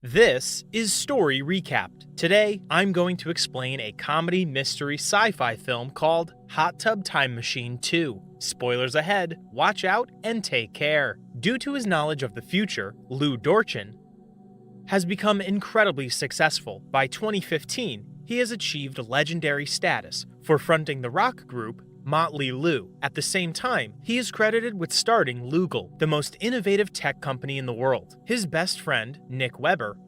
This is Story Recapped. Today, I'm going to explain a comedy mystery sci-fi film called Hot Tub Time Machine 2. Spoilers ahead, watch out, and take care. Due to his knowledge of the future, Lou Dorchin has become incredibly successful. By 2015, he has achieved legendary status for fronting the rock group Motley Lue. At the same time, he is credited with starting Loogle, the most innovative tech company in the world. His best friend, Nick Weber,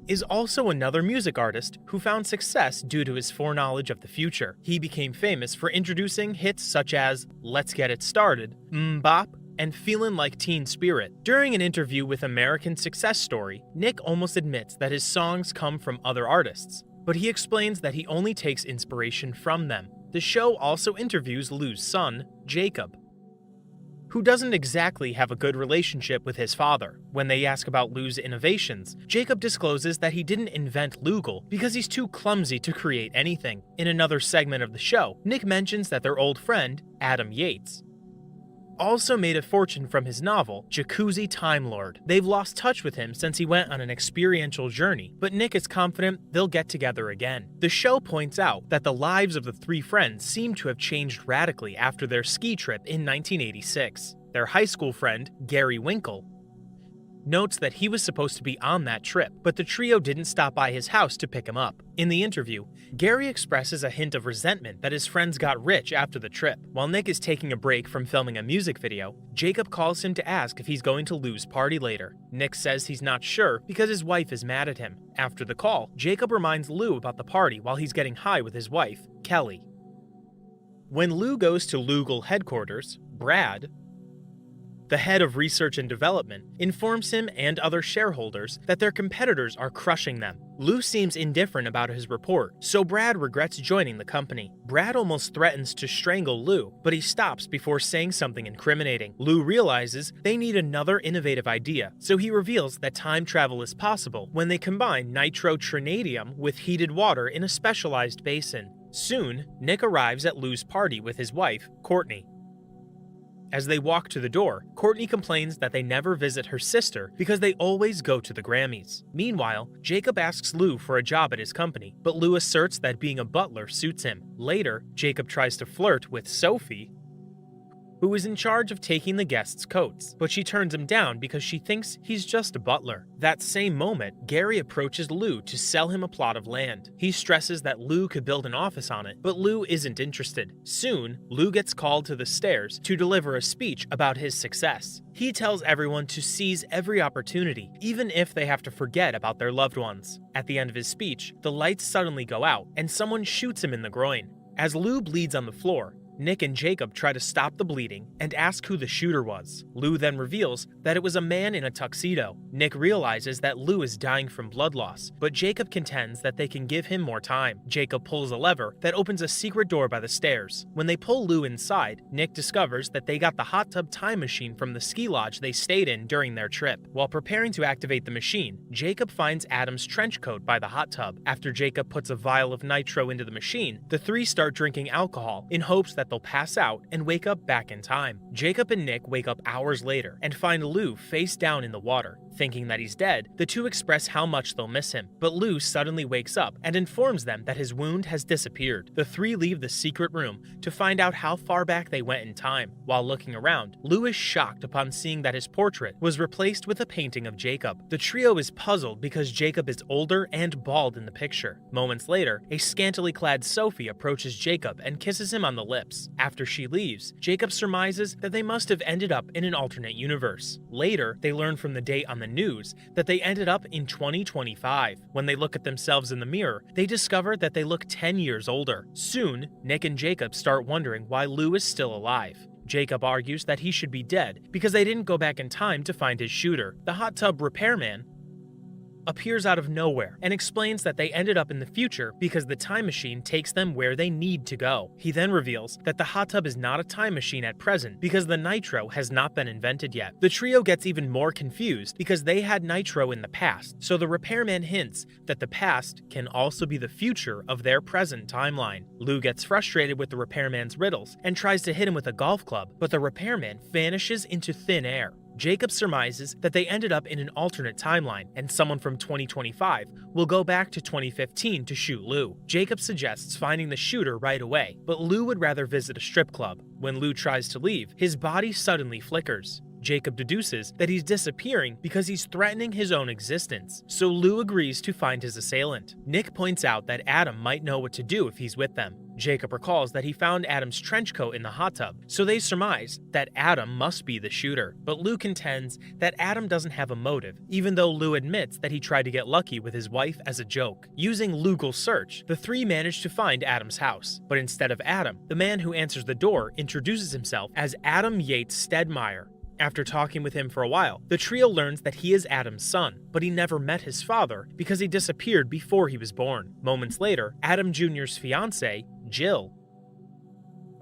is also another music artist who found success due to his foreknowledge of the future. He became famous for introducing hits such as Let's Get It Started, Bop, and Feelin' Like Teen Spirit. During an interview with American Success Story, Nick almost admits that his songs come from other artists, but he explains that he only takes inspiration from them. The show also interviews Lou's son, Jacob, who doesn't exactly have a good relationship with his father. When they ask about Lou's innovations, Jacob discloses that he didn't invent Loogle because he's too clumsy to create anything. In another segment of the show, Nick mentions that their old friend, Adam Yates, also made a fortune from his novel, Jacuzzi Time Lord. They've lost touch with him since he went on an experiential journey, but Nick is confident they'll get together again. The show points out that the lives of the three friends seem to have changed radically after their ski trip in 1986. Their high school friend, Gary Winkle, notes that he was supposed to be on that trip, but the trio didn't stop by his house to pick him up. In the interview, Gary expresses a hint of resentment that his friends got rich after the trip. While Nick is taking a break from filming a music video, Jacob calls him to ask if he's going to Lou's party later. Nick says he's not sure because his wife is mad at him. After the call, Jacob reminds Lou about the party while he's getting high with his wife, Kelly. When Lou goes to Loogle headquarters, Brad, the head of research and development, informs him and other shareholders that their competitors are crushing them. Lou seems indifferent about his report, so Brad regrets joining the company. Brad almost threatens to strangle Lou, but he stops before saying something incriminating. Lou realizes they need another innovative idea, so he reveals that time travel is possible when they combine nitrotrinadium with heated water in a specialized basin. Soon, Nick arrives at Lou's party with his wife, Courtney. As they walk to the door, Courtney complains that they never visit her sister because they always go to the Grammys. Meanwhile, Jacob asks Lou for a job at his company, but Lou asserts that being a butler suits him. Later, Jacob tries to flirt with Sophie, who is in charge of taking the guests' coats, but she turns him down because she thinks he's just a butler. That same moment, Gary approaches Lou to sell him a plot of land. He stresses that Lou could build an office on it, but Lou isn't interested. Soon, Lou gets called to the stairs to deliver a speech about his success. He tells everyone to seize every opportunity, even if they have to forget about their loved ones. At the end of his speech, the lights suddenly go out, and someone shoots him in the groin. As Lou bleeds on the floor, Nick and Jacob try to stop the bleeding and ask who the shooter was. Lou then reveals that it was a man in a tuxedo. Nick realizes that Lou is dying from blood loss, but Jacob contends that they can give him more time. Jacob pulls a lever that opens a secret door by the stairs. When they pull Lou inside, Nick discovers that they got the hot tub time machine from the ski lodge they stayed in during their trip. While preparing to activate the machine, Jacob finds Adam's trench coat by the hot tub. After Jacob puts a vial of nitro into the machine, the three start drinking alcohol in hopes that they'll pass out and wake up back in time. Jacob and Nick wake up hours later and find Lou face down in the water. Thinking that he's dead, the two express how much they'll miss him, but Lou suddenly wakes up and informs them that his wound has disappeared. The three leave the secret room to find out how far back they went in time. While looking around, Lou is shocked upon seeing that his portrait was replaced with a painting of Jacob. The trio is puzzled because Jacob is older and bald in the picture. Moments later, a scantily clad Sophie approaches Jacob and kisses him on the lips. After she leaves, Jacob surmises that they must have ended up in an alternate universe. Later, they learn from the date on the news that they ended up in 2025. When they look at themselves in the mirror, they discover that they look 10 years older. Soon, Nick and Jacob start wondering why Lou is still alive. Jacob argues that he should be dead because they didn't go back in time to find his shooter. The hot tub repairman appears out of nowhere and explains that they ended up in the future because the time machine takes them where they need to go. He then reveals that the hot tub is not a time machine at present because the nitro has not been invented yet. The trio gets even more confused because they had nitro in the past, so the repairman hints that the past can also be the future of their present timeline. Lou gets frustrated with the repairman's riddles and tries to hit him with a golf club, but the repairman vanishes into thin air. Jacob surmises that they ended up in an alternate timeline, and someone from 2025 will go back to 2015 to shoot Lou. Jacob suggests finding the shooter right away, but Lou would rather visit a strip club. When Lou tries to leave, his body suddenly flickers. Jacob deduces that he's disappearing because he's threatening his own existence, so Lou agrees to find his assailant. Nick points out that Adam might know what to do if he's with them. Jacob recalls that he found Adam's trench coat in the hot tub, so they surmise that Adam must be the shooter. But Lou contends that Adam doesn't have a motive, even though Lou admits that he tried to get lucky with his wife as a joke. Using Google search, the three manage to find Adam's house, but instead of Adam, the man who answers the door introduces himself as Adam Yates Stedmeyer. After talking with him for a while, the trio learns that he is Adam's son, but he never met his father because he disappeared before he was born. Moments later, Adam Jr.'s fiancée, Jill,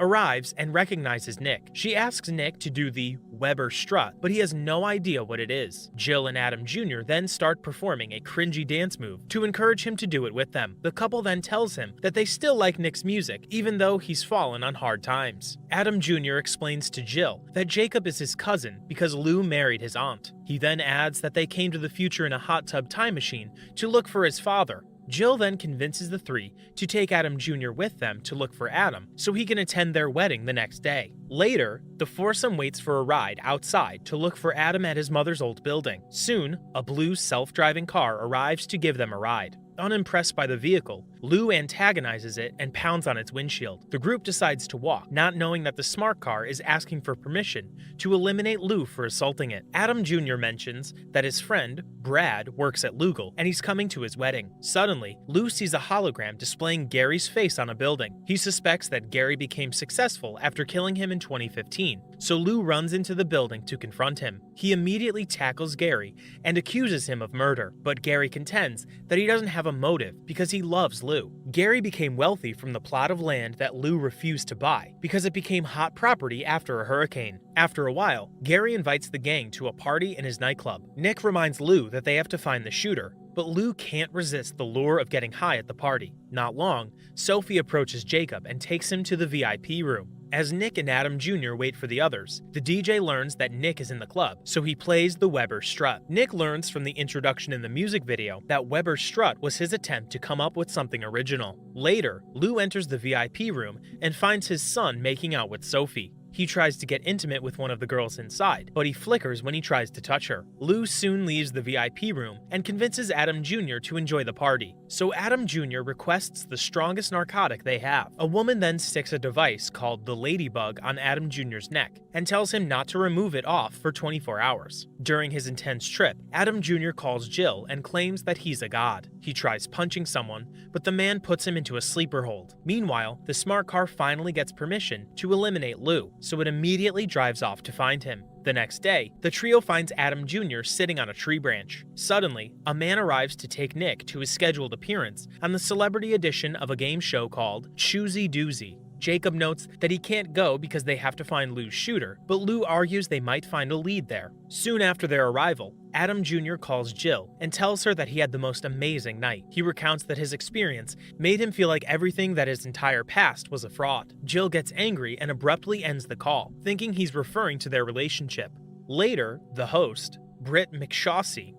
arrives and recognizes Nick. She asks Nick to do the Weber strut, but he has no idea what it is. Jill and Adam Jr. then start performing a cringy dance move to encourage him to do it with them. The couple then tells him that they still like Nick's music, even though he's fallen on hard times. Adam Jr. explains to Jill that Jacob is his cousin because Lou married his aunt. He then adds that they came to the future in a hot tub time machine to look for his father. Jill then convinces the three to take Adam Jr. with them to look for Adam so he can attend their wedding the next day. Later, the foursome waits for a ride outside to look for Adam at his mother's old building. Soon, a blue self-driving car arrives to give them a ride. Unimpressed by the vehicle, Lou antagonizes it and pounds on its windshield. The group decides to walk, not knowing that the smart car is asking for permission to eliminate Lou for assaulting it. Adam Jr. mentions that his friend, Brad, works at Lugal and he's coming to his wedding. Suddenly, Lou sees a hologram displaying Gary's face on a building. He suspects that Gary became successful after killing him in 2015, so Lou runs into the building to confront him. He immediately tackles Gary and accuses him of murder, but Gary contends that he doesn't have a motive because he loves Lou. Gary became wealthy from the plot of land that Lou refused to buy because it became hot property after a hurricane. After a while, Gary invites the gang to a party in his nightclub. Nick reminds Lou that they have to find the shooter, but Lou can't resist the lure of getting high at the party. Not long, Sophie approaches Jacob and takes him to the VIP room. As Nick and Adam Jr. wait for the others, the DJ learns that Nick is in the club, so he plays the Weber strut. Nick learns from the introduction in the music video that Weber strut was his attempt to come up with something original. Later, Lou enters the VIP room and finds his son making out with Sophie. He tries to get intimate with one of the girls inside, but he flickers when he tries to touch her. Lou soon leaves the VIP room and convinces Adam Jr. to enjoy the party. So Adam Jr. requests the strongest narcotic they have. A woman then sticks a device called the Ladybug on Adam Jr.'s neck and tells him not to remove it off for 24 hours. During his intense trip, Adam Jr. calls Jill and claims that he's a god. He tries punching someone, but the man puts him into a sleeper hold. Meanwhile, the smart car finally gets permission to eliminate Lou, so it immediately drives off to find him. The next day, the trio finds Adam Jr. sitting on a tree branch. Suddenly, a man arrives to take Nick to his scheduled appearance on the celebrity edition of a game show called Choosy Doozy. Jacob notes that he can't go because they have to find Lou's shooter, but Lou argues they might find a lead there. Soon after their arrival, Adam Jr. calls Jill and tells her that he had the most amazing night. He recounts that his experience made him feel like everything that his entire past was a fraud. Jill gets angry and abruptly ends the call, thinking he's referring to their relationship. Later, the host, Britt McShaughnessy,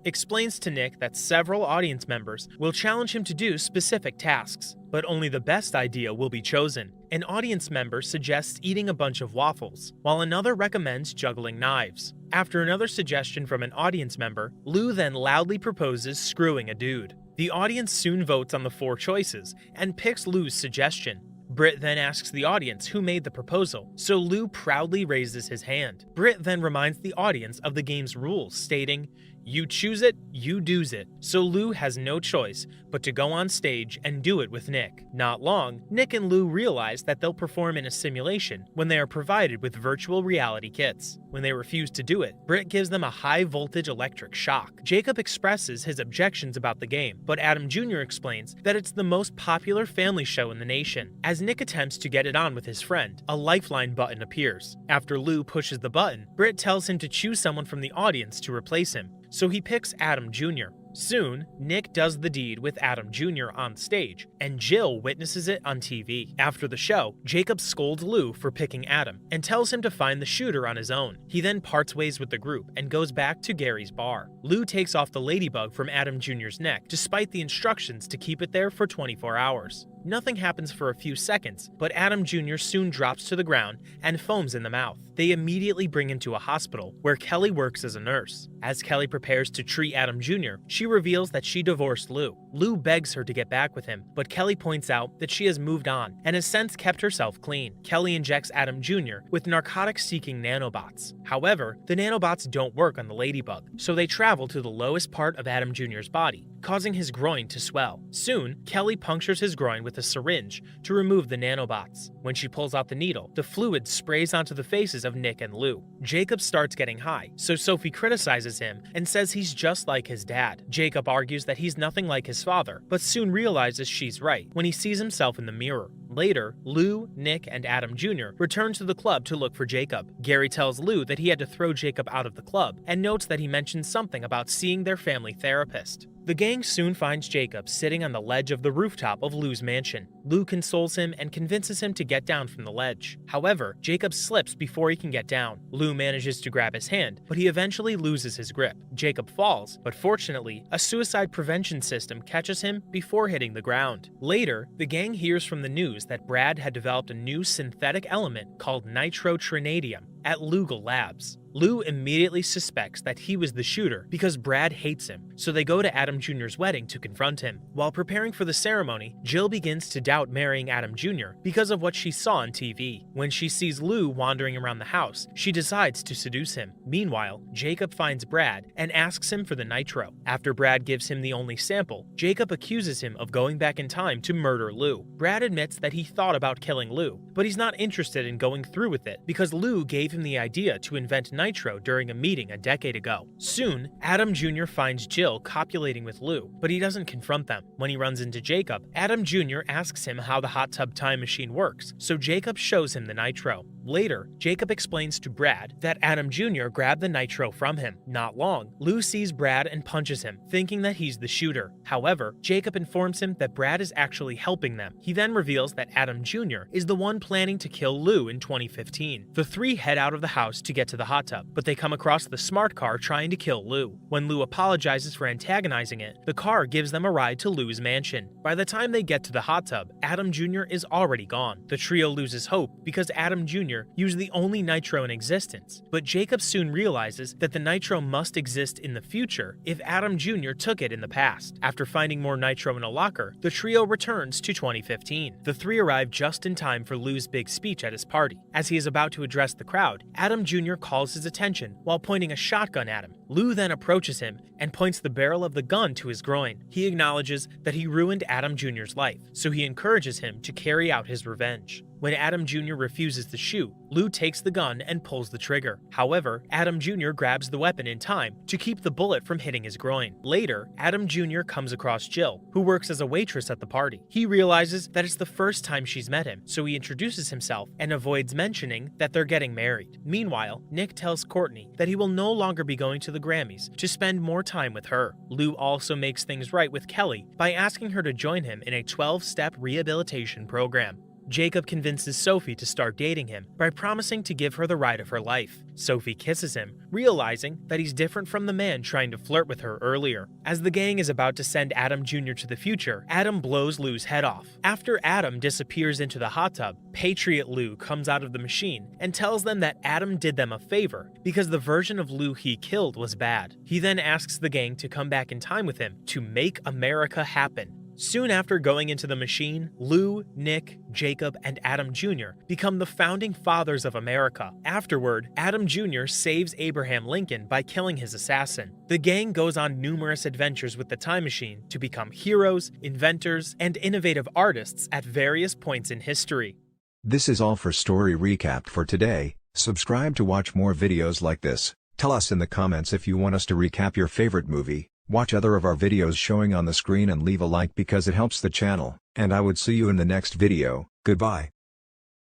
explains to Nick that several audience members will challenge him to do specific tasks, but only the best idea will be chosen. An audience member suggests eating a bunch of waffles, while another recommends juggling knives. After another suggestion from an audience member, Lou then loudly proposes screwing a dude. The audience soon votes on the 4 choices and picks Lou's suggestion. Britt then asks the audience who made the proposal, so Lou proudly raises his hand. Britt then reminds the audience of the game's rules, stating, "You choose it, you do's it." So Lou has no choice but to go on stage and do it with Nick. Not long, Nick and Lou realize that they'll perform in a simulation when they are provided with virtual reality kits. When they refuse to do it, Britt gives them a high-voltage electric shock. Jacob expresses his objections about the game, but Adam Jr. explains that it's the most popular family show in the nation. As Nick attempts to get it on with his friend, a lifeline button appears. After Lou pushes the button, Britt tells him to choose someone from the audience to replace him, so he picks Adam Jr. Soon, Nick does the deed with Adam Jr. on stage, and Jill witnesses it on TV. After the show, Jacob scolds Lou for picking Adam and tells him to find the shooter on his own. He then parts ways with the group and goes back to Gary's bar. Lou takes off the ladybug from Adam Jr.'s neck despite the instructions to keep it there for 24 hours. Nothing happens for a few seconds, but Adam Jr. soon drops to the ground and foams in the mouth. They immediately bring him to a hospital where Kelly works as a nurse. As Kelly prepares to treat Adam Jr., she reveals that she divorced Lou. Lou begs her to get back with him, but Kelly points out that she has moved on and has since kept herself clean. Kelly injects Adam Jr. with narcotic-seeking nanobots. However, the nanobots don't work on the ladybug, so they travel to the lowest part of Adam Jr.'s body, causing his groin to swell. Soon, Kelly punctures his groin with a syringe to remove the nanobots. When she pulls out the needle, the fluid sprays onto the faces of Nick and Lou. Jacob starts getting high, so Sophie criticizes him and says he's just like his dad. Jacob argues that he's nothing like his father, but soon realizes she's right when he sees himself in the mirror. Later, Lou, Nick, and Adam Jr. return to the club to look for Jacob. Gary tells Lou that he had to throw Jacob out of the club and notes that he mentioned something about seeing their family therapist. The gang soon finds Jacob sitting on the ledge of the rooftop of Lou's mansion. Lou consoles him and convinces him to get down from the ledge. However, Jacob slips before he can get down. Lou manages to grab his hand, but he eventually loses his grip. Jacob falls, but fortunately, a suicide prevention system catches him before hitting the ground. Later, the gang hears from the news that Brad had developed a new synthetic element called nitrotrinadium at Lugal Labs. Lou immediately suspects that he was the shooter because Brad hates him, so they go to Adam Jr.'s wedding to confront him. While preparing for the ceremony, Jill begins to doubt marrying Adam Jr. because of what she saw on TV. When she sees Lou wandering around the house, she decides to seduce him. Meanwhile, Jacob finds Brad and asks him for the nitro. After Brad gives him the only sample, Jacob accuses him of going back in time to murder Lou. Brad admits that he thought about killing Lou, but he's not interested in going through with it because Lou gave him the idea to invent nitro during a meeting a decade ago. Soon, Adam Jr. finds Jill copulating with Lou, but he doesn't confront them. When he runs into Jacob, Adam Jr. asks him how the hot tub time machine works, so Jacob shows him the nitro. Later, Jacob explains to Brad that Adam Jr. grabbed the nitro from him. Not long, Lou sees Brad and punches him, thinking that he's the shooter. However, Jacob informs him that Brad is actually helping them. He then reveals that Adam Jr. is the one planning to kill Lou in 2015. The three head out of the house to get to the hot tub, but they come across the smart car trying to kill Lou. When Lou apologizes for antagonizing it, the car gives them a ride to Lou's mansion. By the time they get to the hot tub, Adam Jr. is already gone. The trio loses hope because Adam Jr. used the only nitro in existence, but Jacob soon realizes that the nitro must exist in the future if Adam Jr. took it in the past. After finding more nitro in a locker, the trio returns to 2015. The three arrive just in time for Lou's big speech at his party. As he is about to address the crowd, Adam Jr. calls his attention while pointing a shotgun at him. Lou then approaches him and points the barrel of the gun to his groin. He acknowledges that he ruined Adam Jr.'s life, so he encourages him to carry out his revenge. When Adam Jr. refuses to shoot, Lou takes the gun and pulls the trigger. However, Adam Jr. grabs the weapon in time to keep the bullet from hitting his groin. Later, Adam Jr. comes across Jill, who works as a waitress at the party. He realizes that it's the first time she's met him, so he introduces himself and avoids mentioning that they're getting married. Meanwhile, Nick tells Courtney that he will no longer be going to the Grammys to spend more time with her. Lou also makes things right with Kelly by asking her to join him in a 12-step rehabilitation program. Jacob convinces Sophie to start dating him by promising to give her the ride of her life. Sophie kisses him, realizing that he's different from the man trying to flirt with her earlier. As the gang is about to send Adam Jr. to the future, Adam blows Lou's head off. After Adam disappears into the hot tub, Patriot Lou comes out of the machine and tells them that Adam did them a favor because the version of Lou he killed was bad. He then asks the gang to come back in time with him to make America happen. Soon after going into the machine, Lou, Nick, Jacob, and Adam Jr. become the founding fathers of America. Afterward, Adam Jr. saves Abraham Lincoln by killing his assassin. The gang goes on numerous adventures with the time machine to become heroes, inventors, and innovative artists at various points in history. This is all for Story Recapped for today. Subscribe to watch more videos like this. Tell us in the comments if you want us to recap your favorite movie. Watch other of our videos showing on the screen and leave a like because it helps the channel, and I would see you in the next video. Goodbye.